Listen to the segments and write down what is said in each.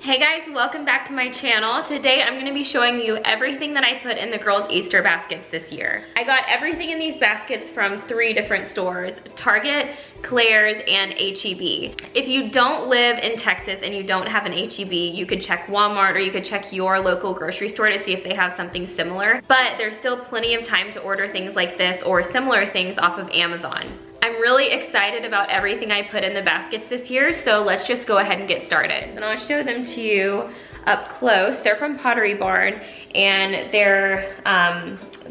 Hey guys, welcome back to my channel. Today I'm going to be showing you everything that I put in the girls' Easter baskets this year. I got everything in these baskets from 3 different stores: Target, Claire's, and H-E-B. If you don't live in Texas and you don't have an H-E-B, you could check Walmart or you could check your local grocery store to see if they have something similar. But there's still plenty of time to order things like this or similar things off of Amazon. I'm really excited about everything I put in the baskets this year, so let's just go ahead and get started. And I'll show them to you up close. They're from Pottery Barn, and they're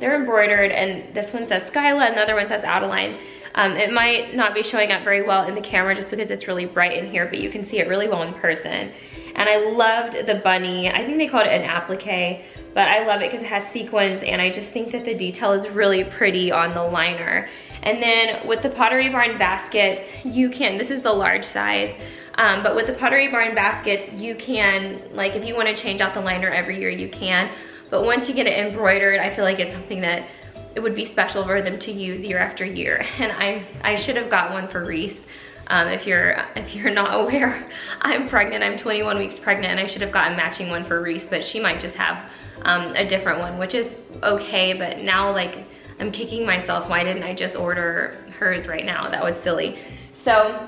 embroidered, and this one says Skyla and the other one says Adeline. It might not be showing up very well in the camera just because it's really bright in here, but you can see it really well in person. And I loved the bunny. I think they called it an applique, but I love it because it has sequins, and I just think that the detail is really pretty on the liner. And then with the Pottery Barn baskets, you can, this is the large size, but with the Pottery Barn baskets, you can, like, if you want to change out the liner every year, you can. But once you get it embroidered, I feel like it's something that it would be special for them to use year after year. And I should have got one for Reese. If you're not aware, I'm pregnant. I'm 21 weeks pregnant, and I should have gotten matching one for Reese, but she might just have a different one, which is okay. But now, like, I'm kicking myself. Why didn't I just order hers right now? That was silly. So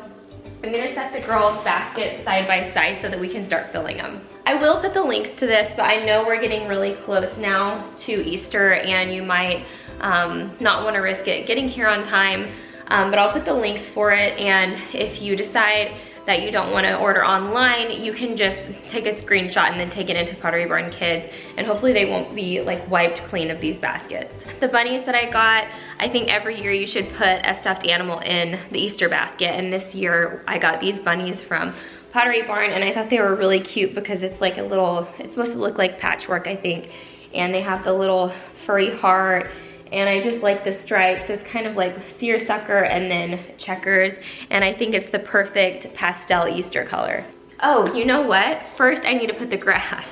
I'm gonna set the girls' baskets side by side so that we can start filling them. I will put the links to this, but I know we're getting really close now to Easter, and you might not want to risk it getting here on time. But I'll put the links for it, and if you decide that you don't want to order online, you can just take a screenshot and then take it into Pottery Barn Kids, and hopefully they won't be like wiped clean of these baskets. The bunnies that I got, I think every year you should put a stuffed animal in the Easter basket, and this year I got these bunnies from Pottery Barn, and I thought they were really cute because it's like a little, it's supposed to look like patchwork, I think, and they have the little furry heart. And I just like the stripes. It's kind of like seersucker and then checkers. And I think it's the perfect pastel Easter color. Oh, you know what? First I need to put the grass.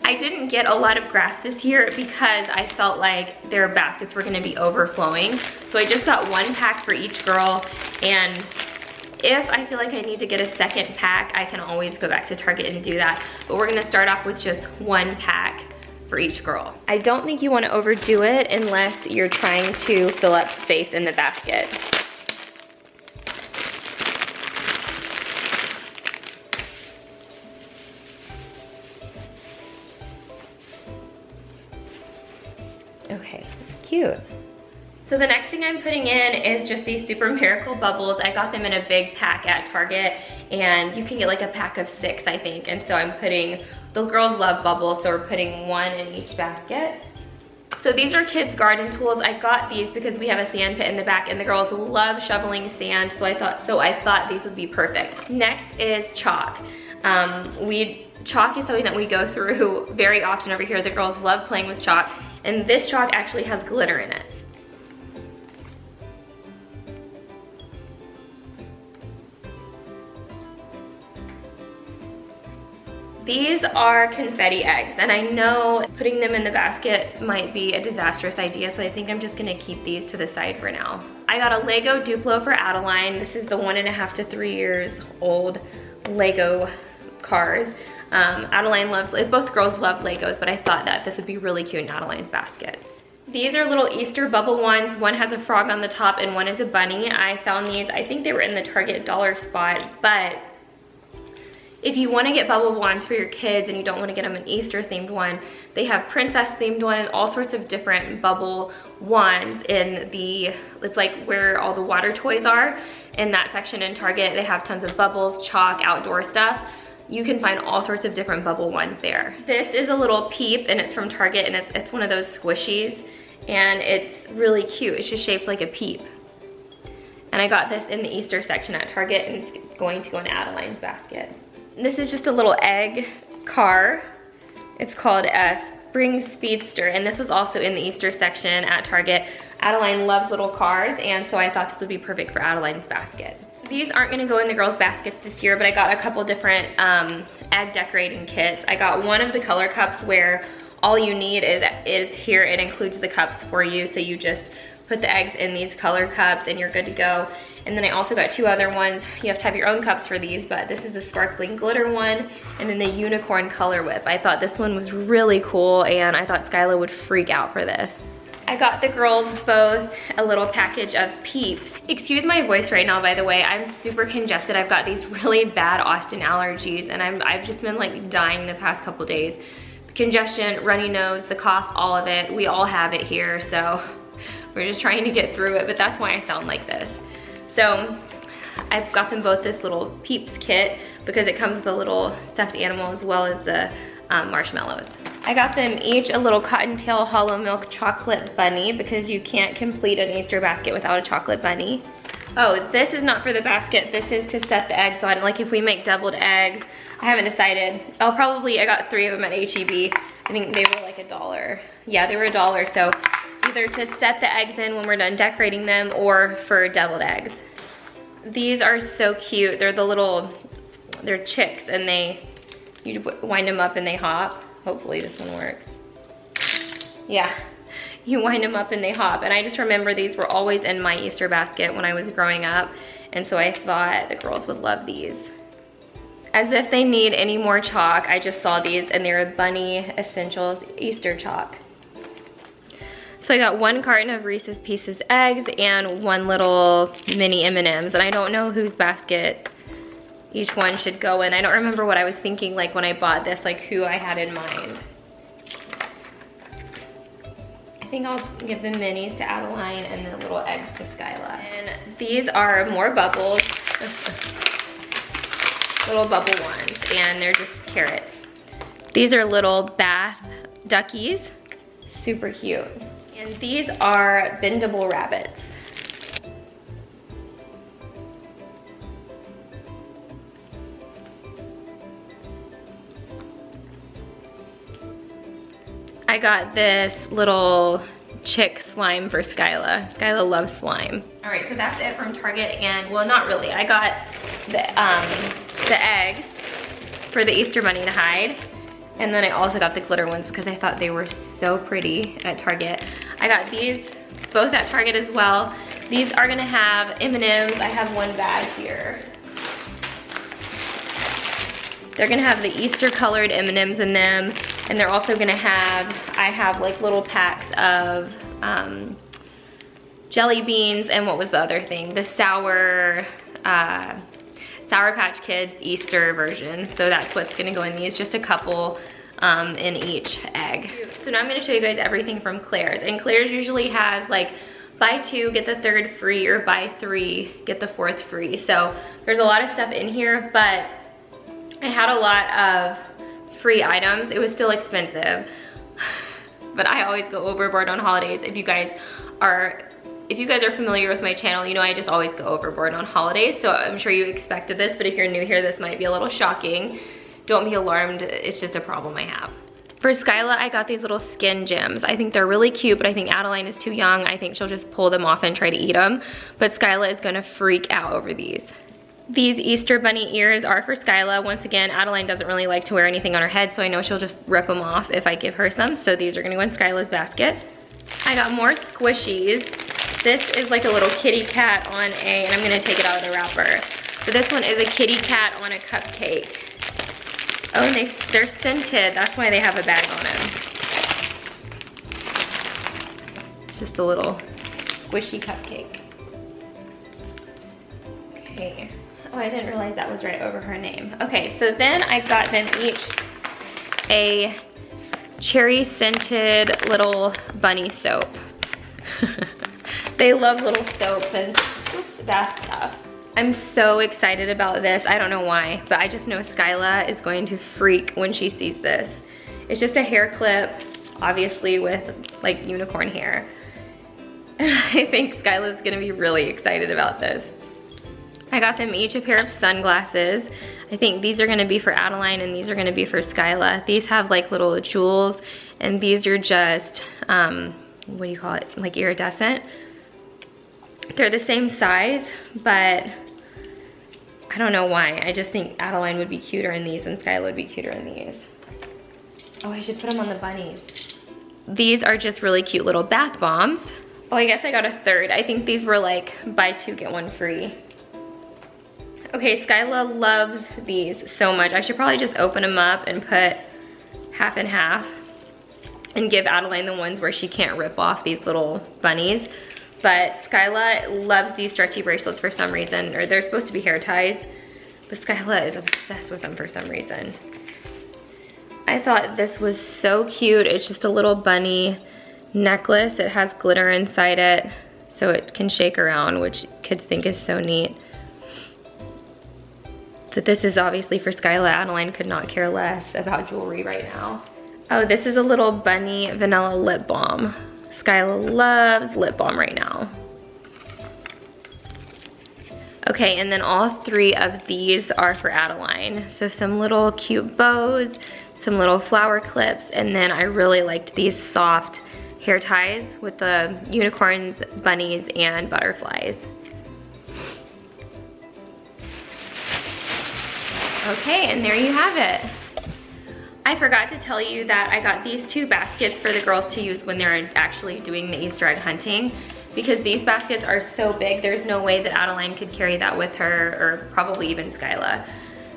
I didn't get a lot of grass this year because I felt like their baskets were gonna be overflowing. So I just got 1 pack for each girl. And if I feel like I need to get a second pack, I can always go back to Target and do that. But we're gonna start off with just 1 pack for each girl. I don't think you want to overdo it unless you're trying to fill up space in the basket. Okay, cute. So the next thing I'm putting in is just these Super Miracle Bubbles. I got them in a big pack at Target, and you can get like a pack of 6, I think. And so I'm putting, the girls love bubbles, so we're putting 1 in each basket. So these are kids' garden tools. I got these because we have a sand pit in the back, and the girls love shoveling sand, so I thought these would be perfect. Next is chalk. Chalk is something that we go through very often over here. The girls love playing with chalk, and this chalk actually has glitter in it. These are confetti eggs, and I know putting them in the basket might be a disastrous idea, so I think I'm just gonna keep these to the side for now. I got a Lego Duplo for Adeline. This is the 1.5 to 3 years old Lego cars. Adeline loves, both girls love Legos, but I thought that this would be really cute in Adeline's basket. These are little Easter bubble ones. One has a frog on the top and one is a bunny. I found these, I think they were in the Target dollar spot, but if you want to get bubble wands for your kids and you don't want to get them an Easter themed one, they have princess themed one and all sorts of different bubble wands in the, it's like where all the water toys are. In that section in Target, they have tons of bubbles, chalk, outdoor stuff. You can find all sorts of different bubble ones there. This is a little peep, and it's from Target, and it's one of those squishies, and it's really cute. It's just shaped like a peep. And I got this in the Easter section at Target, and it's going to go in Adeline's basket. This is just a little egg car. It's called a Spring Speedster, and this was also in the Easter section at Target. Adeline loves little cars, and so I thought this would be perfect for Adeline's basket. These aren't gonna go in the girls' baskets this year, but I got a couple different egg decorating kits. I got one of the color cups where all you need is here, it includes the cups for you, so you just put the eggs in these color cups and you're good to go. And then I also got 2 other ones. You have to have your own cups for these, but this is the sparkling glitter one, and then the unicorn color whip. I thought this one was really cool, and I thought Skyla would freak out for this. I got the girls both a little package of Peeps. Excuse my voice right now, by the way. I'm super congested. I've got these really bad Austin allergies, and I've just been like dying the past couple days. Congestion, runny nose, the cough, all of it. We all have it here, so we're just trying to get through it, but that's why I sound like this. So I've got them both this little Peeps kit because it comes with a little stuffed animal as well as the marshmallows. I got them each a little cottontail hollow milk chocolate bunny because you can't complete an Easter basket without a chocolate bunny. Oh, this is not for the basket. This is to set the eggs on. Like if we make deviled eggs, I haven't decided. I got 3 of them at H-E-B. I think they were like $1. Yeah, they were $1. So either to set the eggs in when we're done decorating them or for deviled eggs. These are so cute. They're chicks, and you wind them up and they hop. Hopefully this one works. Yeah, you wind them up and they hop. And I just remember these were always in my Easter basket when I was growing up. And so I thought the girls would love these. As if they need any more chalk, I just saw these and they're Bunny Essentials Easter chalk. So I got 1 carton of Reese's Pieces eggs and 1 little mini M&Ms. And I don't know whose basket each one should go in. I don't remember what I was thinking like when I bought this, like who I had in mind. I think I'll give the minis to Adeline and the little eggs to Skyla. And these are more bubbles. Little bubble ones, and they're just carrots. These are little bath duckies. Super cute. And these are bendable rabbits. I got this little chick slime for Skyla. Skyla loves slime. All right, so that's it from Target, and well, not really. I got the eggs for the Easter bunny to hide, and then I also got the glitter ones because I thought they were so pretty at Target. I got these both at Target as well. These are gonna have M&Ms. I have 1 bag here. They're gonna have the Easter colored M&Ms in them, and they're also gonna have, I have like little packs of jelly beans, and what was the other thing? The Sour Patch Kids Easter version. So that's what's gonna go in these, just a couple in each egg. So now I'm gonna show you guys everything from Claire's. And Claire's usually has like buy 2, get the 3rd free, or buy 3, get the 4th free. So there's a lot of stuff in here, but I had a lot of free items. It was still expensive, but I always go overboard on holidays. If you guys are familiar with my channel, you know I just always go overboard on holidays, so I'm sure you expected this, but if you're new here, this might be a little shocking. Don't be alarmed, it's just a problem I have. For Skyla, I got these little skin gems. I think they're really cute, but I think Adeline is too young. I think she'll just pull them off and try to eat them, but Skyla is gonna freak out over these. These Easter bunny ears are for Skyla. Once again, Adeline doesn't really like to wear anything on her head, so I know she'll just rip them off if I give her some, so these are gonna go in Skyla's basket. I got more squishies. This is like a little kitty cat on and I'm gonna take it out of the wrapper. So this one is a kitty cat on a cupcake. Oh, and they're scented. That's why they have a bag on them. It's just a little squishy cupcake. Okay. Oh, I didn't realize that was right over her name. Okay, so then I got them each a cherry scented little bunny soap. They love little soaps and bath stuff. I'm so excited about this. I don't know why, but I just know Skyla is going to freak when she sees this. It's just a hair clip, obviously with like unicorn hair. And I think Skyla's gonna be really excited about this. I got them each a pair of sunglasses. I think these are gonna be for Adeline and these are gonna be for Skyla. These have like little jewels and these are just, what do you call it? Like iridescent. They're the same size, but I don't know why. I just think Adeline would be cuter in these and Skyla would be cuter in these. Oh, I should put them on the bunnies. These are just really cute little bath bombs. Oh, I guess I got a third. I think these were like buy two, get one free. Okay, Skyla loves these so much. I should probably just open them up and put half and half and give Adeline the ones where she can't rip off these little bunnies. But Skyla loves these stretchy bracelets for some reason, or they're supposed to be hair ties, but Skyla is obsessed with them for some reason. I thought this was so cute. It's just a little bunny necklace. It has glitter inside it so it can shake around, which kids think is so neat. But this is obviously for Skyla. Adeline could not care less about jewelry right now. Oh, this is a little bunny vanilla lip balm. Skyla loves lip balm right now. Okay, and then all three of these are for Adeline. So some little cute bows, some little flower clips, and then I really liked these soft hair ties with the unicorns, bunnies, and butterflies. Okay, and there you have it. I forgot to tell you that I got these two baskets for the girls to use when they're actually doing the Easter egg hunting, because these baskets are so big, there's no way that Adeline could carry that with her, or probably even Skyla.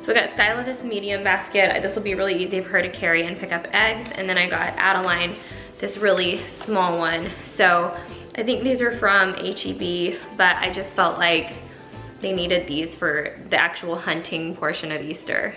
So we got Skyla this medium basket. This will be really easy for her to carry and pick up eggs. And then I got Adeline this really small one. So I think these are from H-E-B, but I just felt like they needed these for the actual hunting portion of Easter.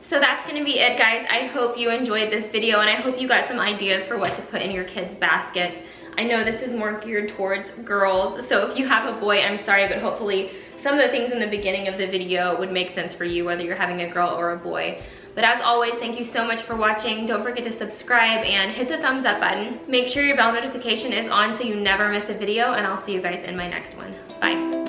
So that's gonna be it, guys. I hope you enjoyed this video, and I hope you got some ideas for what to put in your kids' baskets. I know this is more geared towards girls, so if you have a boy, I'm sorry, but hopefully some of the things in the beginning of the video would make sense for you, whether you're having a girl or a boy. But as always, thank you so much for watching. Don't forget to subscribe and hit the thumbs up button. Make sure your bell notification is on so you never miss a video, and I'll see you guys in my next one. Bye.